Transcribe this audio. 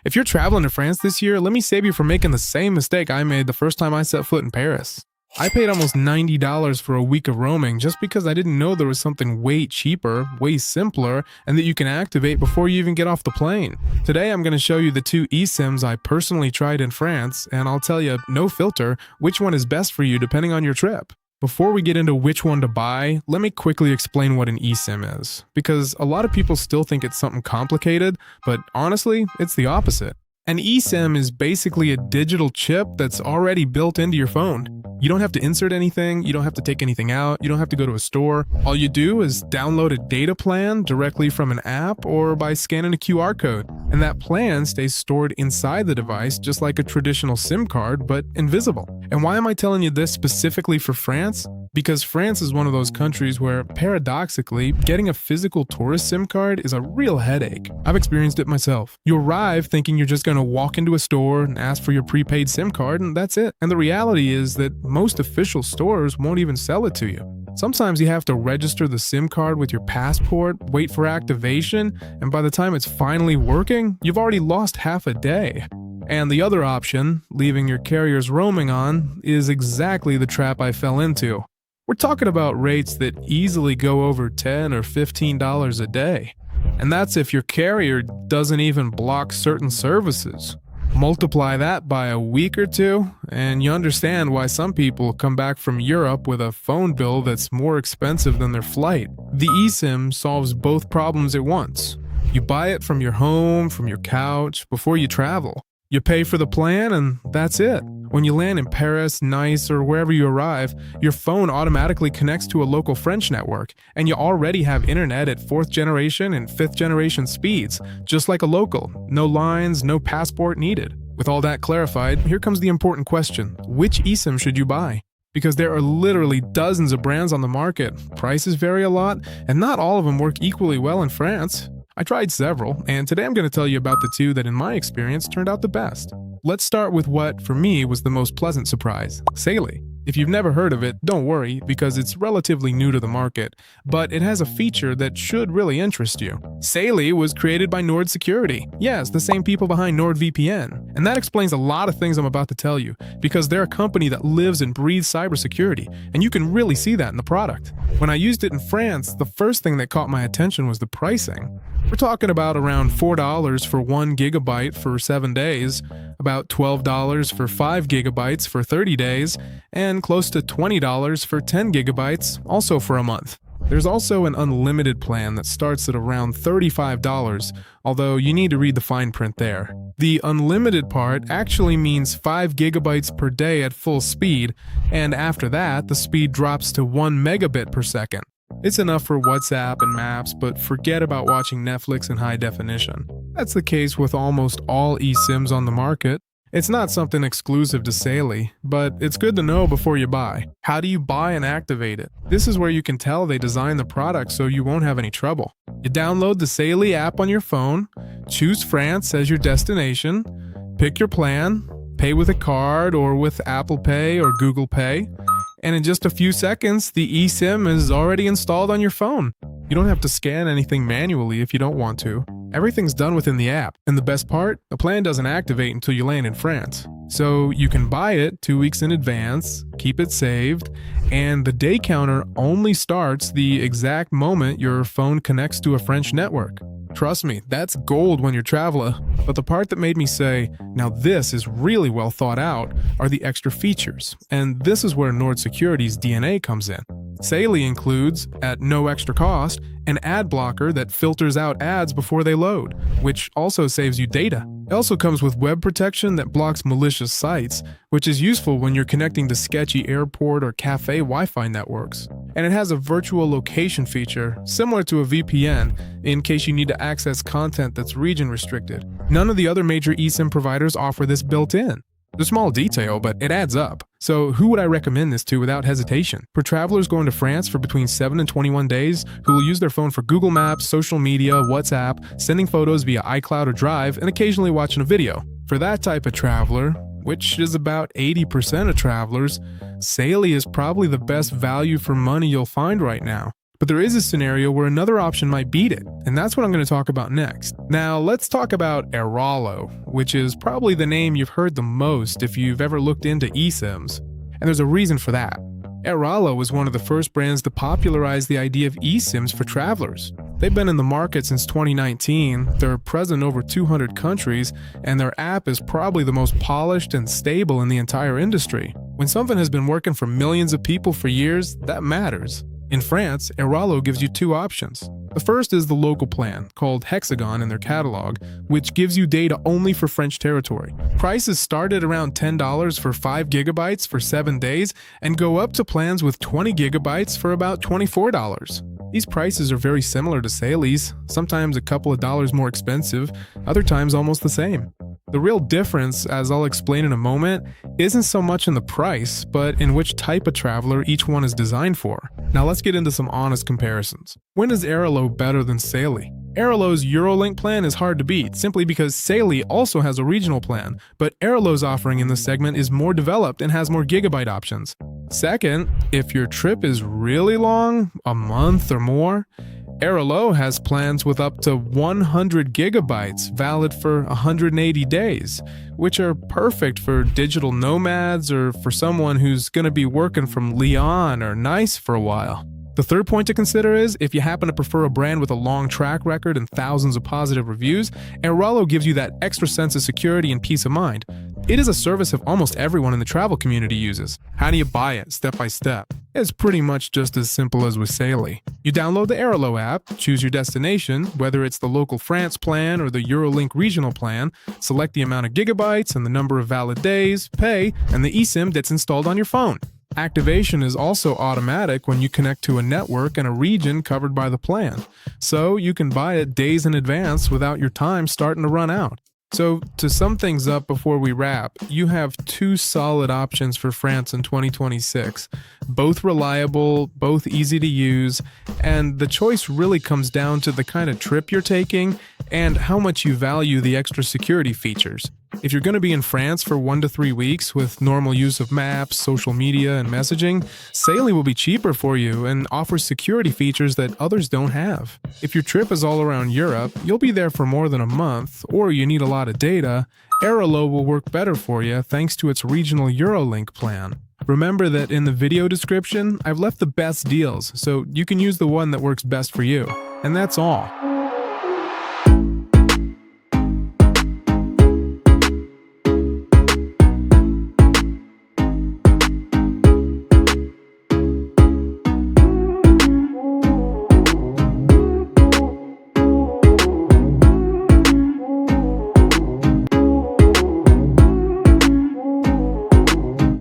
If you're traveling to France this year, let me save you from making the same mistake I made the first time I set foot in Paris. I paid almost $90 for a week of roaming just because I didn't know there was something way cheaper, way simpler, and that you can activate before you even get off the plane. Today I'm going to show you the two eSIMs I personally tried in France, and I'll tell you, no filter, which one is best for you depending on your trip. Before we get into which one to buy, let me quickly explain what an eSIM is, because a lot of people still think it's something complicated, but honestly, it's the opposite. An eSIM is basically a digital chip that's already built into your phone. You don't have to insert anything, you don't have to take anything out, you don't have to go to a store. All you do is download a data plan directly from an app or by scanning a QR code. And that plan stays stored inside the device just like a traditional SIM card, but invisible. And why am I telling you this specifically for France? Because France is one of those countries where, paradoxically, getting a physical tourist SIM card is a real headache. I've experienced it myself. You arrive thinking you're just going to walk into a store and ask for your prepaid SIM card, and that's it. And the reality is that most official stores won't even sell it to you. Sometimes you have to register the SIM card with your passport, wait for activation, and by the time it's finally working, you've already lost half a day. And the other option, leaving your carrier's roaming on, is exactly the trap I fell into. We're talking about rates that easily go over $10 or $15 a day. And that's if your carrier doesn't even block certain services. Multiply that by a week or two, and you understand why some people come back from Europe with a phone bill that's more expensive than their flight. The eSIM solves both problems at once. You buy it from your home, from your couch, before you travel. You pay for the plan, and that's it. When you land in Paris, Nice, or wherever you arrive, your phone automatically connects to a local French network, and you already have internet at 4th generation and 5th generation speeds, just like a local. No lines, no passport needed. With all that clarified, here comes the important question. Which eSIM should you buy? Because there are literally dozens of brands on the market, prices vary a lot, and not all of them work equally well in France. I tried several, and today I'm going to tell you about the two that in my experience turned out the best. Let's start with what, for me, was the most pleasant surprise, Saily. If you've never heard of it, don't worry, because it's relatively new to the market, but it has a feature that should really interest you. Saily was created by Nord Security. Yes, the same people behind NordVPN. And that explains a lot of things I'm about to tell you, because they're a company that lives and breathes cybersecurity, and you can really see that in the product. When I used it in France, the first thing that caught my attention was the pricing. We're talking about around $4 for 1 gigabyte for 7 days, about $12 for 5 gigabytes for 30 days, and close to $20 for 10 gigabytes, also for a month. There's also an unlimited plan that starts at around $35, although you need to read the fine print there. The unlimited part actually means 5 gigabytes per day at full speed, and after that, the speed drops to 1 megabit per second. It's enough for WhatsApp and Maps, but forget about watching Netflix in high definition. That's the case with almost all eSIMs on the market. It's not something exclusive to Saily, but it's good to know before you buy. How do you buy and activate it? This is where you can tell they designed the product so you won't have any trouble. You download the Saily app on your phone, choose France as your destination, pick your plan, pay with a card or with Apple Pay or Google Pay, and in just a few seconds, the eSIM is already installed on your phone. You don't have to scan anything manually if you don't want to. Everything's done within the app, and the best part, the plan doesn't activate until you land in France. So you can buy it 2 weeks in advance, keep it saved, and the day counter only starts the exact moment your phone connects to a French network. Trust me, that's gold when you're traveling. But the part that made me say, now this is really well thought out, are the extra features. And this is where Nord Security's DNA comes in. Saily includes, at no extra cost, an ad blocker that filters out ads before they load, which also saves you data. It also comes with web protection that blocks malicious sites, which is useful when you're connecting to sketchy airport or cafe Wi-Fi networks. And it has a virtual location feature, similar to a VPN, in case you need to access content that's region restricted. None of the other major eSIM providers offer this built in. It's a small detail, but it adds up. So who would I recommend this to without hesitation? For travelers going to France for between 7 and 21 days who will use their phone for Google Maps, social media, WhatsApp, sending photos via iCloud or Drive, and occasionally watching a video. For that type of traveler, which is about 80% of travelers, Saily is probably the best value for money you'll find right now. But there is a scenario where another option might beat it, and that's what I'm going to talk about next. Now, let's talk about Airalo, which is probably the name you've heard the most if you've ever looked into eSIMs. And there's a reason for that. Airalo was one of the first brands to popularize the idea of eSIMs for travelers. They've been in the market since 2019, they're present in over 200 countries, and their app is probably the most polished and stable in the entire industry. When something has been working for millions of people for years, that matters. In France, Airalo gives you two options. The first is the local plan, called Hexagon in their catalog, which gives you data only for French territory. Prices start at around $10 for 5 gigabytes for 7 days and go up to plans with 20 gigabytes for about $24. These prices are very similar to Sally's, sometimes a couple of dollars more expensive, other times almost the same. The real difference, as I'll explain in a moment, isn't so much in the price, but in which type of traveler each one is designed for. Now let's get into some honest comparisons. When is Airalo better than Sally? Airalo's Eurolink plan is hard to beat, simply because Sally also has a regional plan, but Airalo's offering in this segment is more developed and has more gigabyte options. Second, if your trip is really long, a month or more, Airalo has plans with up to 100 gigabytes valid for 180 days, which are perfect for digital nomads or for someone who's going to be working from Lyon or Nice for a while. The third point to consider is, if you happen to prefer a brand with a long track record and thousands of positive reviews, Airalo gives you that extra sense of security and peace of mind. It is a service that almost everyone in the travel community uses. How do you buy it, step by step? It's pretty much just as simple as with Sally. You download the Airalo app, choose your destination, whether it's the local France plan or the Eurolink regional plan, select the amount of gigabytes and the number of valid days, pay, and the eSIM gets installed on your phone. Activation is also automatic when you connect to a network and a region covered by the plan, so you can buy it days in advance without your time starting to run out. So, to sum things up before we wrap, you have two solid options for France in 2026. Both reliable, both easy to use, and the choice really comes down to the kind of trip you're taking and how much you value the extra security features. If you're going to be in France for 1 to 3 weeks with normal use of maps, social media, and messaging, Sally will be cheaper for you and offers security features that others don't have. If your trip is all around Europe, you'll be there for more than a month, or you need a lot of data, Airalo will work better for you thanks to its regional Eurolink plan. Remember that in the video description, I've left the best deals, so you can use the one that works best for you. And that's all.